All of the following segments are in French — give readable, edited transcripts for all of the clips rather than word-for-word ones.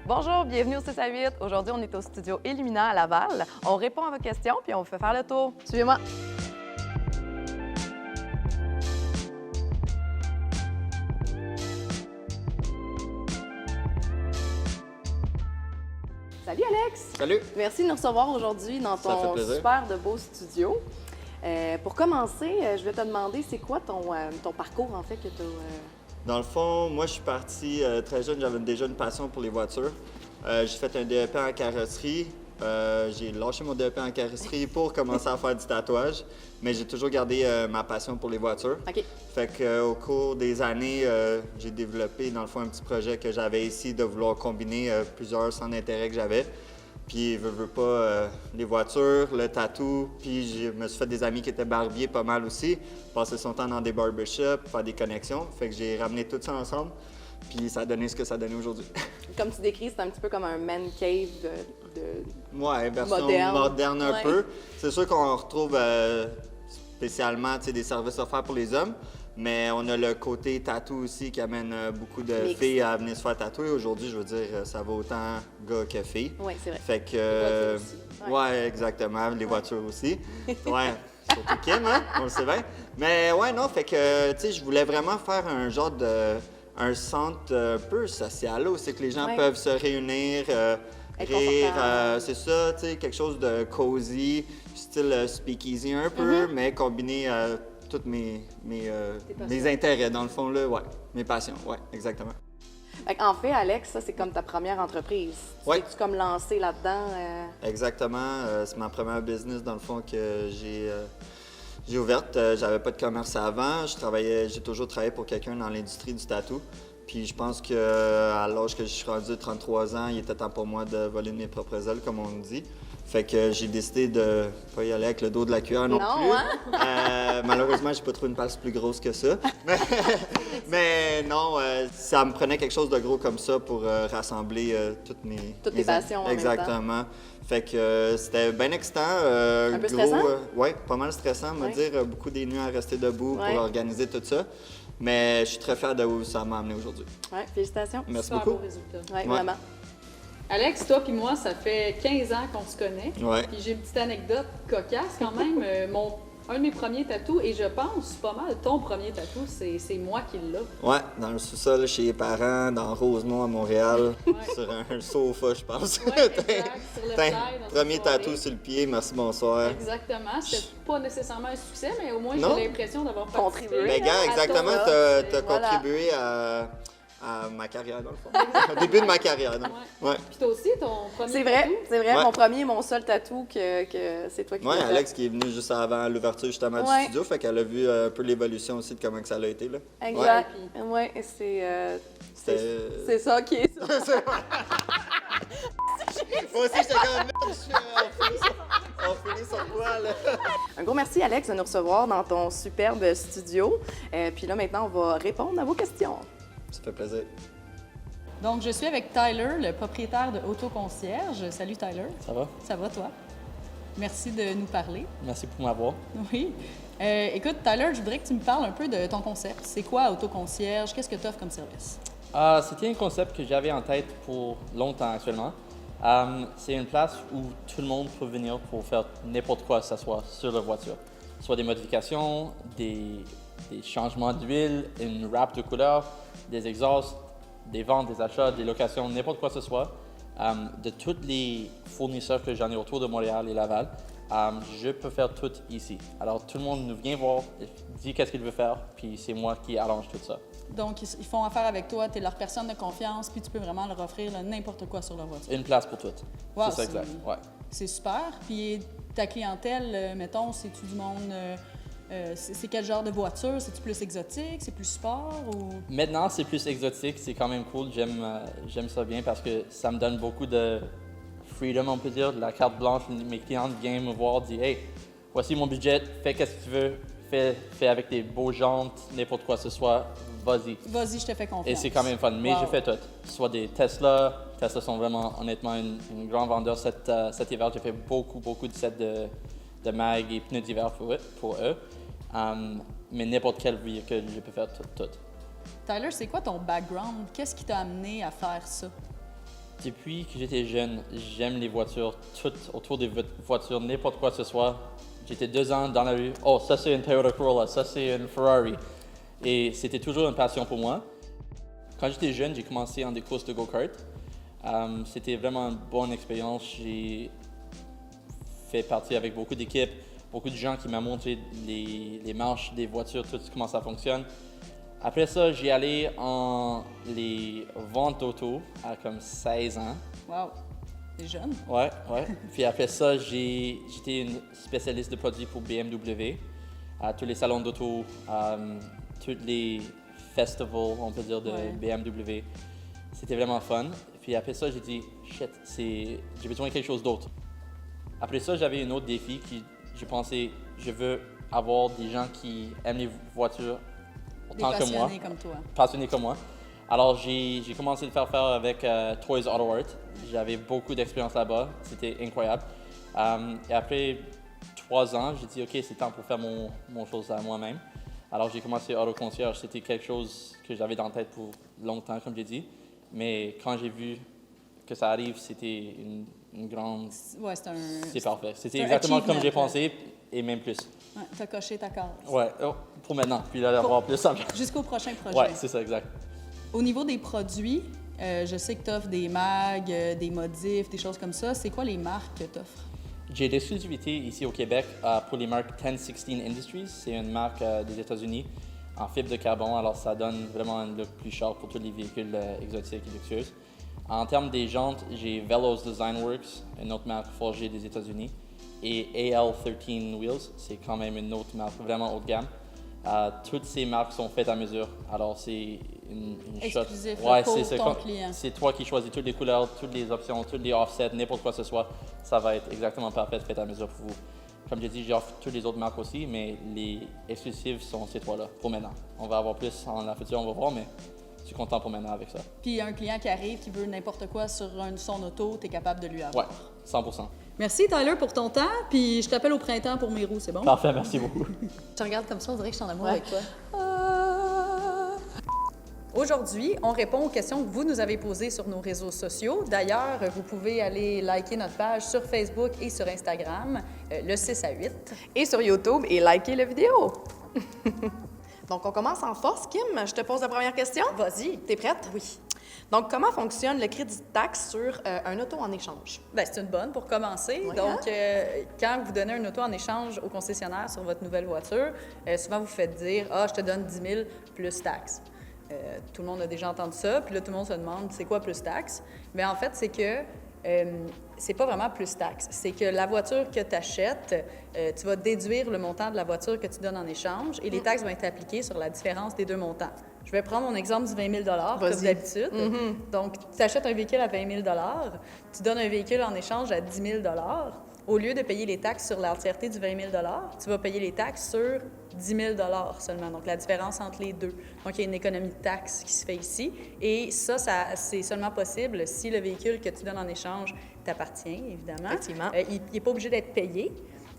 Bonjour, bienvenue au 6 à 8. Aujourd'hui, on est au studio Illumina à Laval. On répond à vos questions puis on vous fait faire le tour. Suivez-moi. Salut Alex! Salut! Merci de nous recevoir aujourd'hui dans ton super de beau studio. Pour commencer, je vais te demander, c'est quoi ton parcours en fait que tu as... Dans le fond, moi je suis parti très jeune, j'avais déjà une passion pour les voitures. J'ai fait un DEP en carrosserie. J'ai lâché mon DEP en carrosserie pour commencer à faire du tatouage, mais j'ai toujours gardé ma passion pour les voitures. OK. Fait qu'au cours des années, j'ai développé dans le fond un petit projet que j'avais ici de vouloir combiner plusieurs centres d'intérêt que j'avais. Puis, veux pas, les voitures, le tatou, puis je me suis fait des amis qui étaient barbiers pas mal aussi. Passer son temps dans des barbershops, faire des connexions. Fait que j'ai ramené tout ça ensemble, puis ça a donné ce que ça a donné aujourd'hui. Comme tu décris, c'est un petit peu comme un man cave Ouais, version moderne un peu. C'est sûr qu'on retrouve spécialement des services offerts pour les hommes, mais on a le côté tatou aussi qui amène beaucoup de filles à venir se faire tatouer. Aujourd'hui, je veux dire, ça va autant gars que filles. Oui, c'est vrai. Fait que, les voitures aussi. Ouais, exactement, les voitures aussi. Ouais, surtout Kim, hein? On le sait bien. Mais ouais, non, fait que, tu sais, je voulais vraiment faire un genre de... un centre un peu social, là, où c'est que les gens peuvent se réunir, rire, c'est ça, tu sais, quelque chose de cosy, style speakeasy un peu, mais combiné tous mes intérêts, dans le fond, là, ouais, mes passions, ouais, exactement. En fait, Alex, ça, c'est comme ta première entreprise. Ouais. Tu comme lancé là-dedans? Exactement, c'est ma première business, dans le fond, que j'ai ouverte. J'avais pas de commerce avant, j'ai toujours travaillé pour quelqu'un dans l'industrie du tatou. Puis je pense qu'à l'âge que je suis rendu, 33 ans, il était temps pour moi de voler de mes propres ailes, comme on dit. Fait que j'ai décidé de pas y aller avec le dos de la cuillère non plus. Hein? Malheureusement, j'ai pas trouvé une place plus grosse que ça. Mais non, ça me prenait quelque chose de gros comme ça pour rassembler toutes tes passions. Exactement. Fait que c'était bien excitant. Un peu stressant? Oui, pas mal stressant, me dire. Beaucoup des nuits à rester debout pour organiser tout ça. Mais je suis très fier de où ça m'a amené aujourd'hui. Oui, félicitations. Merci Super beaucoup. beau résultat. Oui, vraiment. Alex, toi puis moi, ça fait 15 ans qu'on se connaît. Ouais. Puis j'ai une petite anecdote cocasse quand même. Un de mes premiers tatous, et je pense pas mal, ton premier tatou, c'est moi qui l'ai. Ouais, dans le sous-sol chez les parents, dans Rosemont à Montréal, sur un sofa, je pense. Oui, exact, sur le side, premier tatou sur le pied, merci, bonsoir. Exactement. C'était pas nécessairement un succès, mais au moins j'ai l'impression d'avoir participé. Mais gars, exactement, t'as contribué à ma carrière, dans le fond. Au début de ma carrière, donc. Ouais. Puis toi aussi, ton premier C'est vrai, tatou? c'est vrai. Mon premier, mon seul tatou que c'est toi qui l'as fait. Alex qui est venu juste avant l'ouverture justement du studio, fait qu'elle a vu un peu l'évolution aussi de comment que ça a été, là. Exact. Ouais, c'est ça qui est ça. Moi aussi, j'étais comme on finit sur quoi, là? Un gros merci, Alex, de nous recevoir dans ton superbe studio. Puis là, maintenant, on va répondre à vos questions. Ça fait plaisir. Donc, je suis avec Tyler, le propriétaire de Autoconcierge. Salut, Tyler. Ça va? Ça va, toi? Merci de nous parler. Merci pour m'avoir. Oui. Écoute, Tyler, je voudrais que tu me parles un peu de ton concept. C'est quoi Autoconcierge? Qu'est-ce que tu offres comme service? C'était un concept que j'avais en tête pour longtemps actuellement. C'est une place où tout le monde peut venir pour faire n'importe quoi que ce soit sur leur voiture. Soit des modifications, des changements d'huile, une wrap de couleur, des exhausts, des ventes, des achats, des locations, n'importe quoi que ce soit. De tous les fournisseurs que j'en ai autour de Montréal et Laval, je peux faire tout ici. Alors, tout le monde nous vient voir, dit qu'est-ce qu'il veut faire, puis c'est moi qui arrange tout ça. Donc, ils font affaire avec toi, tu es leur personne de confiance, puis tu peux vraiment leur offrir n'importe quoi sur leur voiture. Une place pour tout. Wow, c'est ça, exact. Ouais. C'est super. Puis ta clientèle, mettons, c'est-tu du monde... c'est quel genre de voiture? C'est-tu plus exotique? C'est plus sport? Ou... Maintenant, c'est plus exotique. C'est quand même cool. J'aime ça bien parce que ça me donne beaucoup de freedom, on peut dire, de la carte blanche. Mes clientes viennent me voir, disent « Hey, voici mon budget, fais qu'est-ce que tu veux, fais avec des beaux jantes, n'importe quoi que ce soit, vas-y. » Vas-y, je te fais confiance. Et c'est quand même fun, mais je fais tout. soit des Tesla. Tesla sont vraiment, honnêtement, un grand vendeur cet hiver. J'ai fait beaucoup de sets de mag et pneus d'hiver pour eux. Mais n'importe quel véhicule, je peux faire tout. Tyler, c'est quoi ton background? Qu'est-ce qui t'a amené à faire ça? Depuis que j'étais jeune, j'aime les voitures, tout autour des voitures, n'importe quoi que ce soit. J'étais 2 ans dans la rue. Oh, ça c'est une Toyota Corolla, ça c'est une Ferrari. Et c'était toujours une passion pour moi. Quand j'étais jeune, j'ai commencé en des courses de go-kart. C'était vraiment une bonne expérience. J'ai fait partie avec beaucoup d'équipes, beaucoup de gens qui m'ont montré les marches des voitures, tout comment ça fonctionne. Après ça, j'ai allé en les ventes d'auto à comme 16 ans. Wow, t'es jeune. Ouais. Puis après ça, j'étais une spécialiste de produits pour BMW, à tous les salons d'auto, tous les festivals, on peut dire, de BMW. C'était vraiment fun. Puis après ça, j'ai dit, shit, j'ai besoin de quelque chose d'autre. Après ça, j'avais un autre défi j'ai pensé, je veux avoir des gens qui aiment les voitures autant que moi. Passionnés comme toi. Passionnés comme moi. Alors, j'ai commencé à le faire avec Toys Auto Art. J'avais beaucoup d'expérience là-bas. C'était incroyable. Et après 3 ans, j'ai dit, OK, c'est temps pour faire mon chose à moi-même. Alors, j'ai commencé Auto Concierge. C'était quelque chose que j'avais dans la tête pour longtemps, comme j'ai dit. Mais quand j'ai vu que ça arrive, c'était une grande... Ouais, c'est parfait. C'était exactement comme j'ai pensé et même plus. Ouais, t'as coché ta case. Ouais, pour maintenant. Puis là, d'avoir plus ça. Jusqu'au prochain projet. Ouais, c'est ça, exact. Au niveau des produits, je sais que tu offres des mags, des modifs, des choses comme ça. C'est quoi les marques que tu offres? J'ai l'exclusivité ici au Québec pour les marques 1016 Industries. C'est une marque des États-Unis en fibre de carbone, alors ça donne vraiment un look plus sharp pour tous les véhicules exotiques et luxueux. En termes des jantes, j'ai Velos Design Works, une autre marque forgée des États-Unis, et AL13 Wheels, c'est quand même une autre marque vraiment haut de gamme. Toutes ces marques sont faites à mesure, alors c'est une exclusif shot. Ouais, pour ton client. C'est toi qui choisis toutes les couleurs, toutes les options, tous les offsets, n'importe quoi que ce soit, ça va être exactement parfait, fait à mesure pour vous. Comme j'ai dit, j'offre toutes les autres marques aussi, mais les exclusives sont ces 3-là pour maintenant. On va avoir plus en la future, on va voir, mais je suis content pour maintenant avec ça. Puis un client qui arrive, qui veut n'importe quoi sur son auto, tu es capable de lui avoir. Ouais, 100%. Merci Tyler pour ton temps, puis je t'appelle au printemps pour mes roues, c'est bon? Parfait, merci beaucoup. Je te regarde comme ça, on dirait que je suis en amour avec toi. Aujourd'hui, on répond aux questions que vous nous avez posées sur nos réseaux sociaux. D'ailleurs, vous pouvez aller liker notre page sur Facebook et sur Instagram, le 6 à 8. Et sur YouTube, et liker la vidéo. Donc, on commence en force. Kim, je te pose la première question. Vas-y. T'es prête? Oui. Donc, comment fonctionne le crédit de taxe sur un auto en échange? Bien, c'est une bonne pour commencer. Oui, Donc, quand vous donnez un auto en échange au concessionnaire sur votre nouvelle voiture, souvent vous faites dire « Ah, je te donne 10 000 plus taxe ». Tout le monde a déjà entendu ça, puis là, tout le monde se demande c'est quoi plus taxe? Bien, en fait, c'est que c'est pas vraiment plus taxe. C'est que la voiture que tu achètes, tu vas déduire le montant de la voiture que tu donnes en échange et les taxes vont être appliquées sur la différence des deux montants. Je vais prendre mon exemple du 20 000 comme d'habitude. Donc, tu achètes un véhicule à 20 000 tu donnes un véhicule en échange à 10 000 au lieu de payer les taxes sur l'entièreté du 20 000 tu vas payer les taxes sur 10 000 seulement, donc la différence entre les deux. Donc, il y a une économie de taxes qui se fait ici. Et ça c'est seulement possible si le véhicule que tu donnes en échange t'appartient, évidemment. Effectivement. Il n'est pas obligé d'être payé,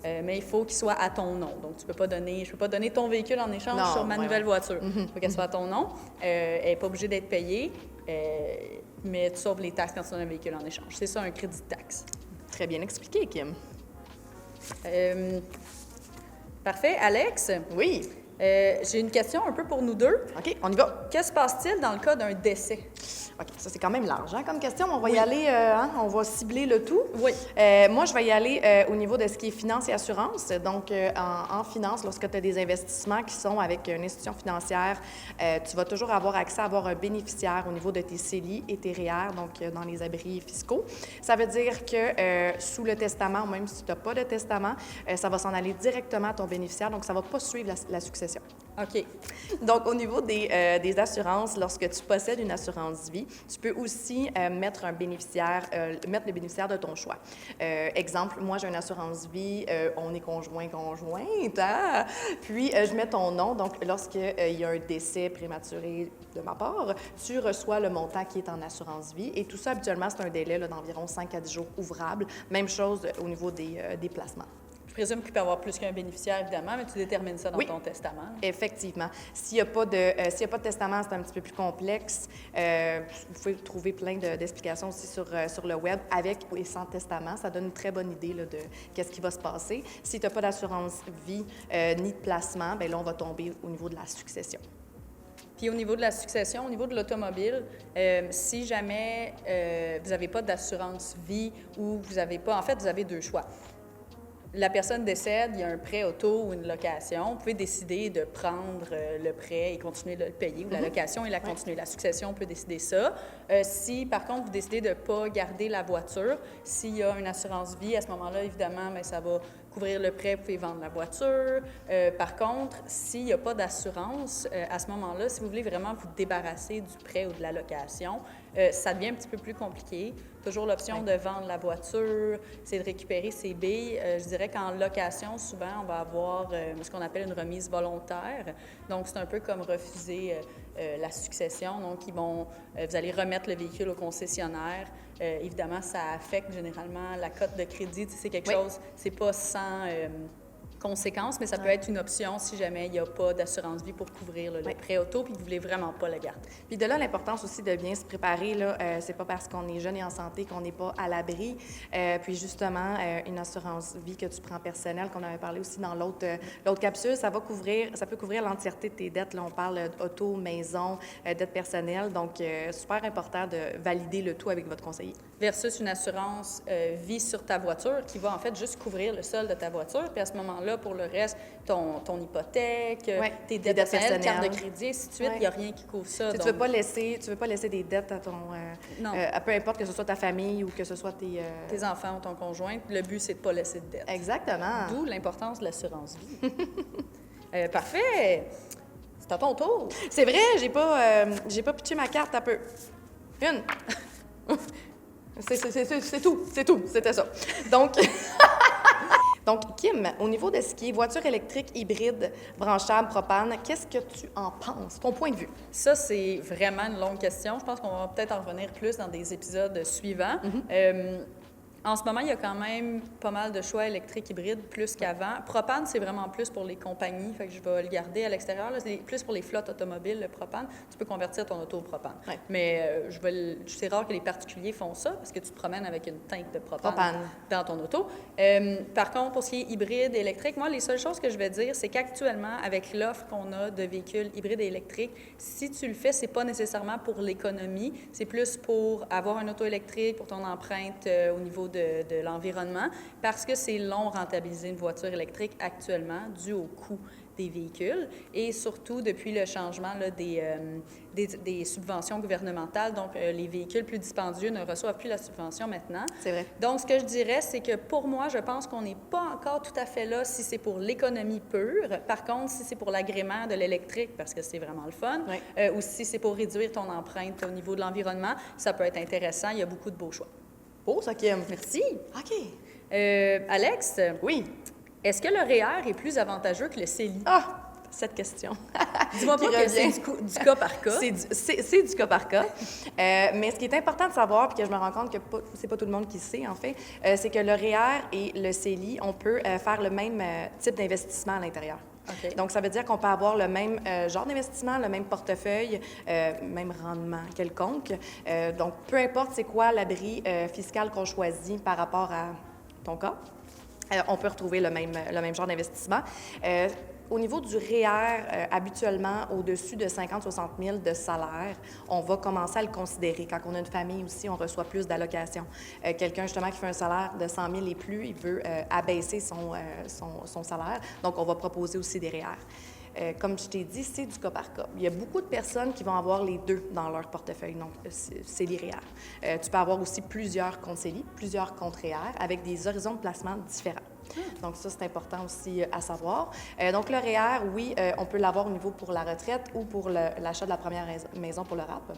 mais il faut qu'il soit à ton nom. Donc, je ne peux pas donner ton véhicule en échange sur ma nouvelle voiture. Il faut qu'elle soit à ton nom. Elle n'est pas obligée d'être payée, mais tu sauves les taxes quand tu donnes un véhicule en échange. C'est ça, un crédit de taxe. Très bien expliqué, Kim. Parfait. Alex? Oui. J'ai une question un peu pour nous deux. OK, on y va. Que se passe-t-il dans le cas d'un décès? OK, ça, c'est quand même large comme question. On va y aller, on va cibler le tout. Oui. Moi, je vais y aller au niveau de ce qui est finance et assurance. Donc, en finance, lorsque tu as des investissements qui sont avec une institution financière, tu vas toujours avoir accès à avoir un bénéficiaire au niveau de tes CELI et tes REER, donc dans les abris fiscaux. Ça veut dire que sous le testament, ou même si tu n'as pas de testament, ça va s'en aller directement à ton bénéficiaire. Donc, ça ne va pas suivre la succession succession. OK. Donc, au niveau des assurances, lorsque tu possèdes une assurance vie, tu peux aussi mettre le bénéficiaire de ton choix. Exemple, moi, j'ai une assurance vie, on est conjointe, hein? Puis je mets ton nom. Donc, lorsqu'il y a un décès prématuré de ma part, tu reçois le montant qui est en assurance vie. Et tout ça, habituellement, c'est un délai d'environ 5 à 10 jours ouvrables. Même chose au niveau des placements. Je présume qu'il peut y avoir plus qu'un bénéficiaire, évidemment, mais tu détermines ça dans ton testament. Effectivement. S'il n'y a pas de testament, c'est un petit peu plus complexe. Vous pouvez trouver plein d'explications aussi sur le web, avec et sans testament. Ça donne une très bonne idée là, de qu'est-ce qui va se passer. Si tu n'as pas d'assurance vie ni de placement, bien là, on va tomber au niveau de la succession. Puis au niveau de la succession, au niveau de l'automobile, si jamais vous n'avez pas d'assurance vie ou vous n'avez pas... En fait, vous avez deux choix. La personne décède, il y a un prêt auto ou une location. Vous pouvez décider de prendre le prêt et continuer de le payer, ou la location et la continuer. La succession, on peut décider ça. Si, par contre, vous décidez de ne pas garder la voiture, s'il y a une assurance vie, à ce moment-là, évidemment, bien, ça va couvrir le prêt, vous pouvez vendre la voiture. Par contre, s'il n'y a pas d'assurance, à ce moment-là, si vous voulez vraiment vous débarrasser du prêt ou de la location, ça devient un petit peu plus compliqué. Toujours l'option de vendre la voiture, c'est de récupérer ses billes. Je dirais qu'en location, souvent, on va avoir ce qu'on appelle une remise volontaire. Donc, c'est un peu comme refuser la succession. Donc, vous allez remettre le véhicule au concessionnaire. Évidemment, ça affecte généralement la cote de crédit. C'est quelque chose, c'est pas sans conséquences, mais ça peut être une option si jamais il n'y a pas d'assurance vie pour couvrir le prêt auto puis que vous ne voulez vraiment pas le garder. Puis de là, l'importance aussi de bien se préparer. C'est pas parce qu'on est jeune et en santé qu'on n'est pas à l'abri. Puis justement, une assurance vie que tu prends personnelle, qu'on avait parlé aussi dans l'autre capsule, ça peut couvrir l'entièreté de tes dettes. Là, on parle d'auto, maison, dettes personnelles. Donc, super important de valider le tout avec votre conseiller. Versus une assurance vie sur ta voiture qui va en fait juste couvrir le sol de ta voiture. Puis à ce moment-là, pour le reste, ton hypothèque, tes dettes personnelles, carte de crédit, ainsi de suite, il n'y a rien qui couvre ça. Tu ne veux pas laisser des dettes à ton... peu importe que ce soit ta famille ou que ce soit tes enfants ou ton conjoint. Le but, c'est de ne pas laisser de dettes. Exactement. D'où l'importance de l'assurance vie. Parfait. C'est à ton tour. C'est vrai, j'ai pas pitché ma carte un peu. Une. C'est tout, c'était ça. Donc, Kim, au niveau de ce qui est voiture électrique, hybride, branchable, propane, qu'est-ce que tu en penses, ton point de vue? Ça, c'est vraiment une longue question. Je pense qu'on va peut-être en revenir plus dans des épisodes suivants. En ce moment, il y a quand même pas mal de choix électriques hybrides, plus qu'avant. Propane, c'est vraiment plus pour les compagnies, fait que je vais le garder à l'extérieur. Là, c'est plus pour les flottes automobiles, le propane. Tu peux convertir ton auto au propane. Ouais. Mais c'est rare que les particuliers font ça, parce que tu te promènes avec une teinte de propane dans ton auto. Par contre, pour ce qui est hybride et électrique, moi, les seules choses que je vais dire, c'est qu'actuellement, avec l'offre qu'on a de véhicules hybrides et électriques, si tu le fais, c'est pas nécessairement pour l'économie, c'est plus pour avoir un auto électrique, pour ton empreinte au niveau de l'environnement, parce que c'est long rentabiliser une voiture électrique actuellement, dû au coût des véhicules et surtout depuis le changement là, des subventions gouvernementales. Donc, les véhicules plus dispendieux ne reçoivent plus la subvention maintenant. C'est vrai. Donc, ce que je dirais, c'est que pour moi, je pense qu'on n'est pas encore tout à fait là si c'est pour l'économie pure. Par contre, si c'est pour l'agrément de l'électrique, parce que c'est vraiment le fun, ou si c'est pour réduire ton empreinte au niveau de l'environnement, ça peut être intéressant. Il y a beaucoup de beaux choix. Beau, ça, Kim. Merci. OK. Alex? Oui. Est-ce que le REER est plus avantageux que le CELI? Ah! Cette question. Dis-moi pas que c'est du cas par cas. C'est du cas par cas. Mais ce qui est important de savoir, puis que je me rends compte que c'est pas tout le monde qui sait, en fait, c'est que le REER et le CELI, on peut faire le même type d'investissement à l'intérieur. Okay. Donc, ça veut dire qu'on peut avoir le même genre d'investissement, le même portefeuille, même rendement quelconque. Donc, peu importe c'est quoi l'abri fiscal qu'on choisit par rapport à ton cas, on peut retrouver le même genre d'investissement. Au niveau du REER, habituellement, au-dessus de 50-60 000 de salaire, on va commencer à le considérer. Quand on a une famille aussi, on reçoit plus d'allocations. Quelqu'un, justement, qui fait un salaire de 100 000 et plus, il veut abaisser son salaire. Donc, on va proposer aussi des REER. Comme je t'ai dit, c'est du cas par cas. Il y a beaucoup de personnes qui vont avoir les deux dans leur portefeuille, donc c'est les REER. Tu peux avoir aussi plusieurs comptes CELI, plusieurs comptes REER avec des horizons de placement différents. Donc ça, c'est important aussi à savoir. Donc le REER, oui, on peut l'avoir au niveau pour la retraite ou pour l'achat de la première maison pour le RAP.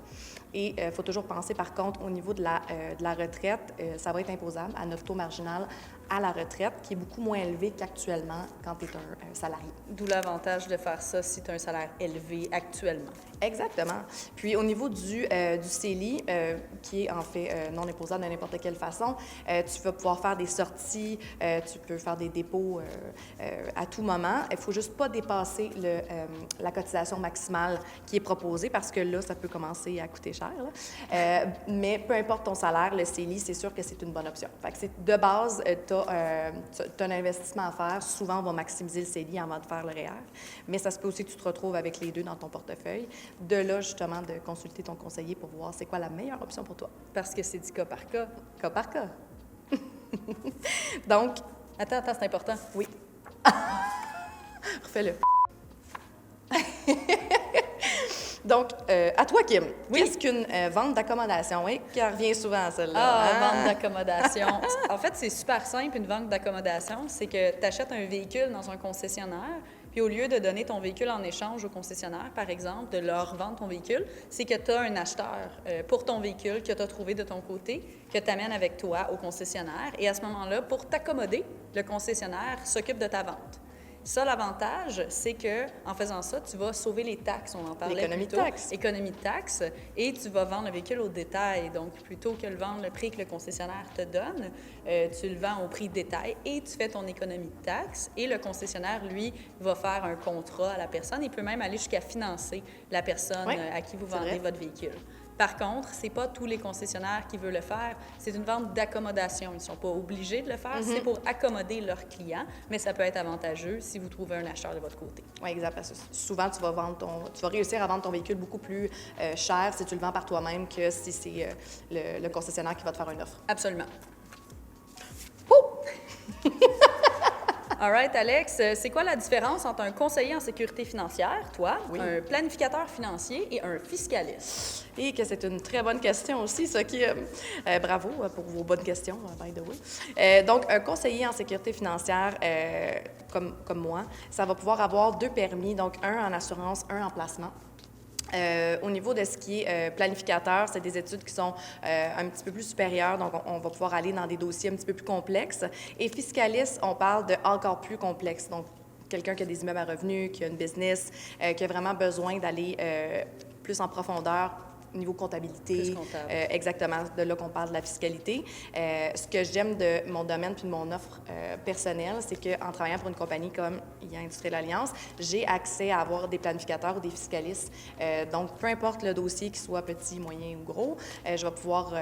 Et il faut toujours penser, par contre, au niveau de la retraite, ça va être imposable à notre taux marginal à la retraite, qui est beaucoup moins élevé qu'actuellement quand tu es un salarié. D'où l'avantage de faire ça si tu as un salaire élevé actuellement. Exactement. Puis au niveau du CELI, qui est en fait non imposable de n'importe quelle façon, tu vas pouvoir faire des sorties, tu peux faire des dépôts à tout moment. Il ne faut juste pas dépasser la cotisation maximale qui est proposée parce que là, ça peut commencer à coûter cher. Mais peu importe ton salaire, le CELI, c'est sûr que c'est une bonne option. Fait que de base, tu as un investissement à faire. Souvent, on va maximiser le CELI avant de faire le REER. Mais ça se peut aussi que tu te retrouves avec les deux dans ton portefeuille. De là, justement, de consulter ton conseiller pour voir c'est quoi la meilleure option pour toi. Parce que c'est du cas par cas. Cas par cas. Donc, Attends, c'est important. oui. Refais-le. Donc, à toi, Kim, qu'est-ce qu'une vente d'accommodation? Oui, qui revient souvent, celle-là. Vente d'accommodation. En fait, c'est super simple, une vente d'accommodation. C'est que tu achètes un véhicule dans un concessionnaire, puis au lieu de donner ton véhicule en échange au concessionnaire, par exemple, de leur vendre ton véhicule, c'est que tu as un acheteur pour ton véhicule que tu as trouvé de ton côté, que tu amènes avec toi au concessionnaire. Et à ce moment-là, pour t'accommoder, le concessionnaire s'occupe de ta vente. Ça, l'avantage, c'est que en faisant ça, tu vas sauver les taxes. On en parlait L'économie plus de tôt. taxes. Économie de taxes. Et tu vas vendre le véhicule au détail. Donc, plutôt que de le vendre le prix que le concessionnaire te donne, tu le vends au prix détail et tu fais ton économie de taxes. Et le concessionnaire, lui, va faire un contrat à la personne. Il peut même aller jusqu'à financer la personne à qui vous vendez votre véhicule. Par contre, ce n'est pas tous les concessionnaires qui veulent le faire. C'est une vente d'accommodation. Ils ne sont pas obligés de le faire. C'est pour accommoder leurs clients, mais ça peut être avantageux si vous trouvez un acheteur de votre côté. Oui, exact. Parce que souvent, tu vas réussir à vendre ton véhicule beaucoup plus cher si tu le vends par toi-même que si c'est le concessionnaire qui va te faire une offre. Absolument. All right, Alex, c'est quoi la différence entre un conseiller en sécurité financière, toi, un planificateur financier et un fiscaliste? Et que c'est une très bonne question aussi, ça qui... bravo pour vos bonnes questions, by the way. Donc, un conseiller en sécurité financière, comme moi, ça va pouvoir avoir 2 permis, donc un en assurance, un en placement. Au niveau de ce qui est planificateur, c'est des études qui sont un petit peu plus supérieures, donc on va pouvoir aller dans des dossiers un petit peu plus complexes. Et fiscaliste, on parle de encore plus complexe, donc quelqu'un qui a des immeubles à revenus, qui a une business, qui a vraiment besoin d'aller plus en profondeur niveau comptabilité. Exactement, de là qu'on parle de la fiscalité. Ce que j'aime de mon domaine puis de mon offre personnelle, c'est qu'en travaillant pour une compagnie comme IA Industrielle Alliance, j'ai accès à avoir des planificateurs ou des fiscalistes. Donc, peu importe le dossier, qu'il soit petit, moyen ou gros, je vais pouvoir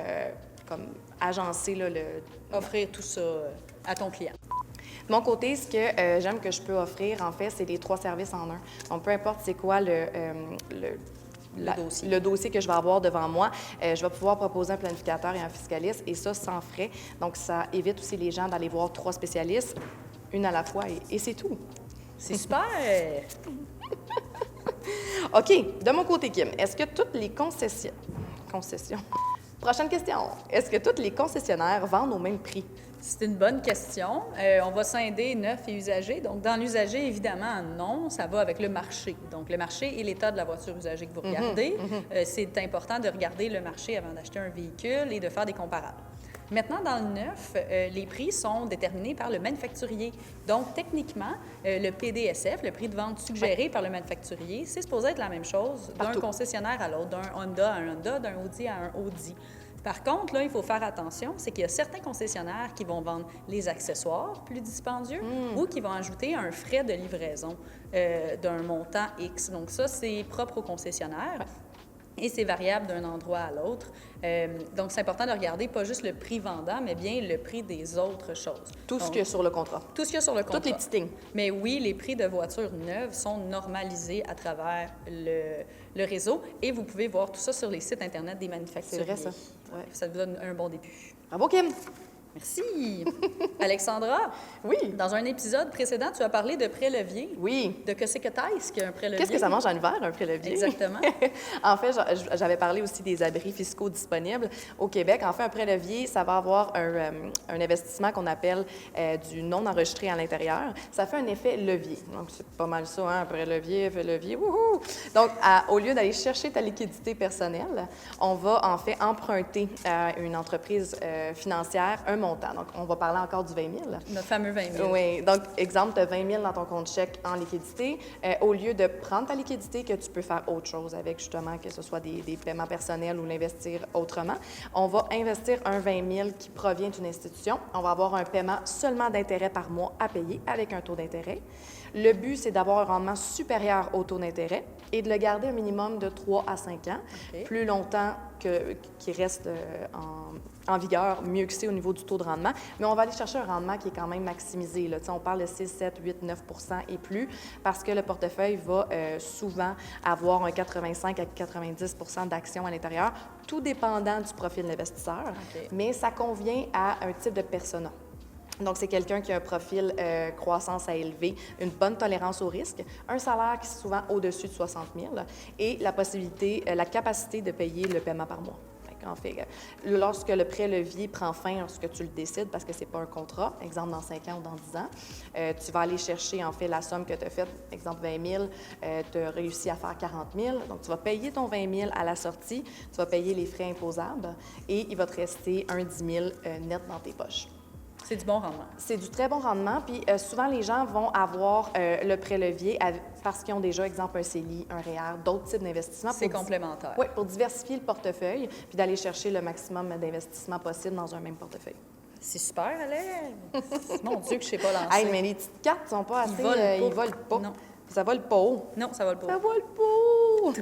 comme agencer là, Offrir tout ça à ton client. De mon côté, ce que j'aime que je peux offrir, en fait, c'est les 3 services en un. Donc, peu importe c'est quoi le dossier que je vais avoir devant moi, je vais pouvoir proposer un planificateur et un fiscaliste, et ça sans frais. Donc, ça évite aussi les gens d'aller voir 3 spécialistes, une à la fois, et c'est tout. C'est super! OK. De mon côté, Kim, est-ce que toutes les concessions... Prochaine question. Est-ce que tous les concessionnaires vendent au même prix? C'est une bonne question. On va scinder neuf et usagé. Donc, dans l'usager, évidemment, non, ça va avec le marché. Donc, le marché et l'état de la voiture usagée que vous regardez. C'est important de regarder le marché avant d'acheter un véhicule et de faire des comparables. Maintenant, dans le neuf, les prix sont déterminés par le manufacturier. Donc, techniquement, le PDSF, le prix de vente suggéré par le manufacturier, c'est supposé être la même chose d'un concessionnaire à l'autre, d'un Honda à un Honda, d'un Audi à un Audi. Par contre, là, il faut faire attention, c'est qu'il y a certains concessionnaires qui vont vendre les accessoires plus dispendieux ou qui vont ajouter un frais de livraison d'un montant X. Donc ça, c'est propre au concessionnaire. Et c'est variable d'un endroit à l'autre. Donc, c'est important de regarder pas juste le prix vendant, mais bien le prix des autres choses. Tout ce qu'il y a sur le contrat. Tout ce qu'il y a sur le contrat. Toutes les petites lignes. Mais oui, les prix de voitures neuves sont normalisés à travers le réseau et vous pouvez voir tout ça sur les sites Internet des manufacturiers. C'est vrai, ça. Ouais. Ça vous donne un bon début. Bravo, Kim! Merci. Alexandra, Oui. dans un épisode précédent, tu as parlé de pré-levier. Oui. De que c'est que t'est-ce qu'un pré-levier? Qu'est-ce que ça mange en hiver, un pré-levier? Exactement. En fait, j'avais parlé aussi des abris fiscaux disponibles au Québec. En fait, un pré-levier, ça va avoir un investissement qu'on appelle du non enregistré à l'intérieur. Ça fait un effet levier. Donc, c'est pas mal ça, hein? Un pré-levier, effet levier, wouhou! Donc, au lieu d'aller chercher ta liquidité personnelle, on va en fait emprunter à une entreprise financière un montant. Donc, on va parler encore du 20 000. Notre fameux 20 000. Oui. Donc, exemple, tu as 20 000 dans ton compte chèque en liquidité. Au lieu de prendre ta liquidité, que tu peux faire autre chose avec, justement, que ce soit des paiements personnels ou l'investir autrement, on va investir un 20 000 qui provient d'une institution. On va avoir un paiement seulement d'intérêt par mois à payer avec un taux d'intérêt. Le but, c'est d'avoir un rendement supérieur au taux d'intérêt et de le garder un minimum de 3 à 5 ans. OK. Plus longtemps qu'il reste en vigueur, mieux que c'est au niveau du taux de rendement. Mais on va aller chercher un rendement qui est quand même maximisé. Là. On parle de 6, 7, 8, 9 % et plus parce que le portefeuille va souvent avoir un 85 à 90 % d'actions à l'intérieur, tout dépendant du profil de l'investisseur. OK. Mais ça convient à un type de persona. Donc, c'est quelqu'un qui a un profil croissance à élever, une bonne tolérance au risque, un salaire qui est souvent au-dessus de 60 000 et la possibilité, la capacité de payer le paiement par mois. En fait, lorsque le prêt-levier prend fin, lorsque tu le décides, parce que ce n'est pas un contrat, exemple dans 5 ans ou dans 10 ans, tu vas aller chercher en fait la somme que tu as faite, exemple 20 000, tu as réussi à faire 40 000, donc tu vas payer ton 20 000 à la sortie, tu vas payer les frais imposables et il va te rester un 10 000 net dans tes poches. C'est du bon rendement. C'est du très bon rendement. Puis souvent, les gens vont avoir le prêt-levier parce qu'ils ont déjà, exemple, un CELI, un REER, d'autres types d'investissements. C'est complémentaire. Oui, pour diversifier le portefeuille puis d'aller chercher le maximum d'investissement possible dans un même portefeuille. C'est super, Alex. Mon Dieu, que je ne sais pas lancer. Hey, mais les petites cartes sont pas assez... Ils ils volent pas. Non. Ça vole pas haut. Non, ça vole pas. Ça vole pas.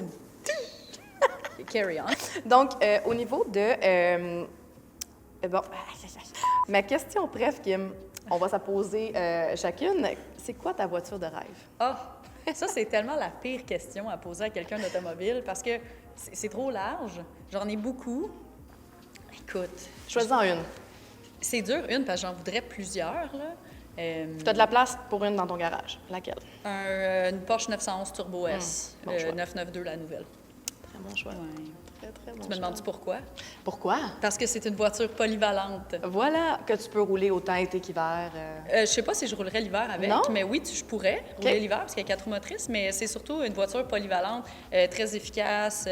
Carry on. Donc, au niveau de... bon, ma question, bref, Kim, on va s'en poser chacune. C'est quoi ta voiture de rêve? Ah, ça, c'est tellement la pire question à poser à quelqu'un d'automobile parce que c'est trop large. J'en ai beaucoup. Écoute, Choisis-en une. c'est dur, une, parce que j'en voudrais plusieurs, là. Tu as de la place pour une dans ton garage. Laquelle? Une Porsche 911 Turbo S, bon choix. 992, la nouvelle. Très bon choix. Ouais. Très, très bon Tu me choix. demandes pourquoi? Pourquoi? Parce que c'est une voiture polyvalente. Voilà que tu peux rouler autant été qu'hiver. Je sais pas si je roulerais l'hiver avec, Non? mais oui, je pourrais rouler l'hiver parce qu'il y a 4 roues motrices, mais c'est surtout une voiture polyvalente, très efficace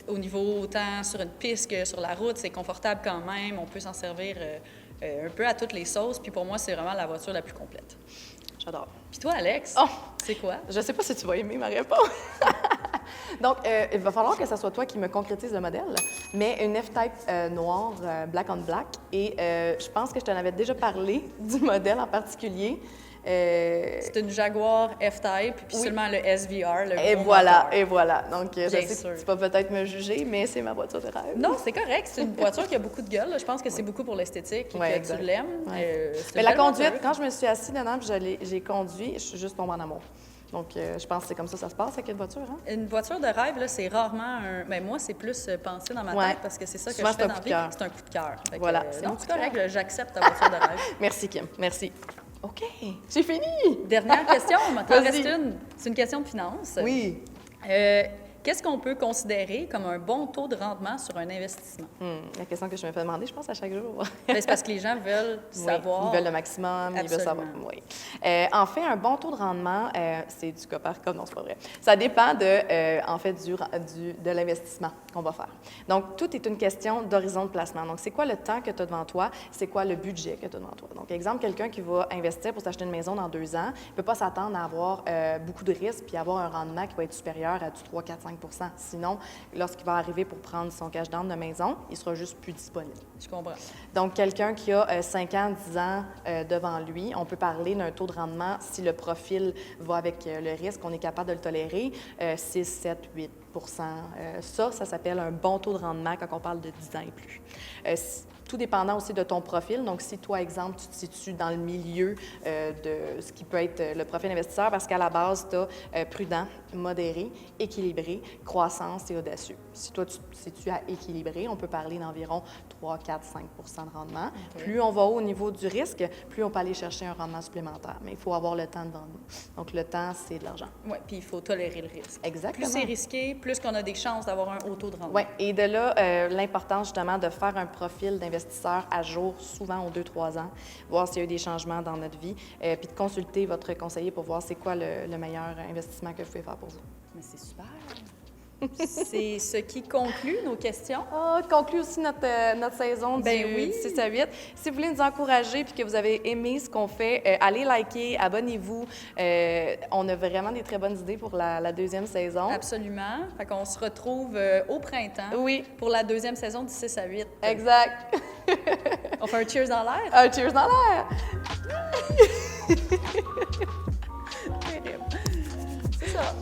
au niveau autant sur une piste que sur la route. C'est confortable quand même. On peut s'en servir un peu à toutes les sauces. Puis pour moi, c'est vraiment la voiture la plus complète. J'adore. Puis toi, Alex, Oh! c'est quoi? Je sais pas si tu vas aimer ma réponse. Donc, il va falloir que ce soit toi qui me concrétise le modèle, mais une F-Type noire, black on black. Et je pense que je t'en avais déjà parlé du modèle en particulier. C'est une Jaguar F-Type, puis Oui. seulement le SVR, le Et gros voilà, moteur. et voilà. Donc, je sais sûr. que tu vas peut-être me juger, mais c'est ma voiture de rêve. Non, c'est correct. C'est une voiture qui a beaucoup de gueule. Je pense que c'est beaucoup pour l'esthétique et Ouais, que exact. tu l'aimes. Ouais. C'est Mais une la belle conduite, voiture. quand je me suis assise dedans puis j'ai conduit, je suis juste tombée en amour. Donc, je pense que c'est comme ça se passe avec une voiture. Hein? Une voiture de rêve, là, c'est rarement un. Ben, moi, c'est plus pensé dans ma Ouais. tête parce que c'est ça que Souvent, je c'est fais un dans coup la de vie. cœur. C'est un coup de cœur. Fait que, Voilà, c'est non, mon c'est coup de correct, cœur. là, j'accepte ta voiture de rêve. Merci, Kim. Merci. OK, j'ai fini. Dernière question, il t'en Vas-y. reste une. C'est une question de finance. Oui. Qu'est-ce qu'on peut considérer comme un bon taux de rendement sur un investissement? La question que je me fais demander, je pense, à chaque jour. Ben, c'est parce que les gens veulent Oui, savoir. ils veulent le maximum, ils veulent savoir. Absolument. Oui. En fait, un bon taux de rendement, c'est du cas par cas. Non, c'est pas vrai. Ça dépend en fait, de l'investissement qu'on va faire. Donc, tout est une question d'horizon de placement. Donc, c'est quoi le temps que tu as devant toi? C'est quoi le budget que tu as devant toi? Donc, exemple, quelqu'un qui va investir pour s'acheter une maison dans 2 ans, il ne peut pas s'attendre à avoir beaucoup de risques puis avoir un rendement qui va être supérieur à du 3, 4, 5 %. Sinon, lorsqu'il va arriver pour prendre son cash down de maison, il sera juste plus disponible. Je comprends. Donc, quelqu'un qui a 5 ans, 10 ans devant lui, on peut parler d'un taux de rendement, si le profil va avec le risque, on est capable de le tolérer, 6, 7, 8 Ça s'appelle un bon taux de rendement quand on parle de 10 ans et plus. Tout dépendant aussi de ton profil. Donc, si toi, exemple, tu te situes dans le milieu de ce qui peut être le profil investisseur, parce qu'à la base, tu as prudent, modéré, équilibré, croissance et audacieux. Si toi, tu te situes à équilibré, on peut parler d'environ 3, 4, 5 de rendement. Okay. Plus on va au niveau du risque, plus on peut aller chercher un rendement supplémentaire. Mais il faut avoir le temps devant nous. Donc, le temps, c'est de l'argent. Oui, puis il faut tolérer le risque. Exactement. Plus c'est risqué, plus qu'on a des chances d'avoir un haut taux de rendement. Oui, et de là, l'importance justement de faire un profil d'investisseur à jour, souvent aux 2-3 ans, voir s'il y a eu des changements dans notre vie, puis de consulter votre conseiller pour voir c'est quoi le meilleur investissement que vous pouvez faire pour vous. Mais c'est super! C'est ce qui conclut nos questions. Conclut aussi notre saison du 6 à 8. Si vous voulez nous encourager et que vous avez aimé ce qu'on fait, allez liker, abonnez-vous. On a vraiment des très bonnes idées pour la deuxième saison. Absolument. Fait qu'on se retrouve au printemps pour la deuxième saison du 6 à 8. Exact. On fait un cheers dans l'air? Un cheers dans l'air! C'est ça.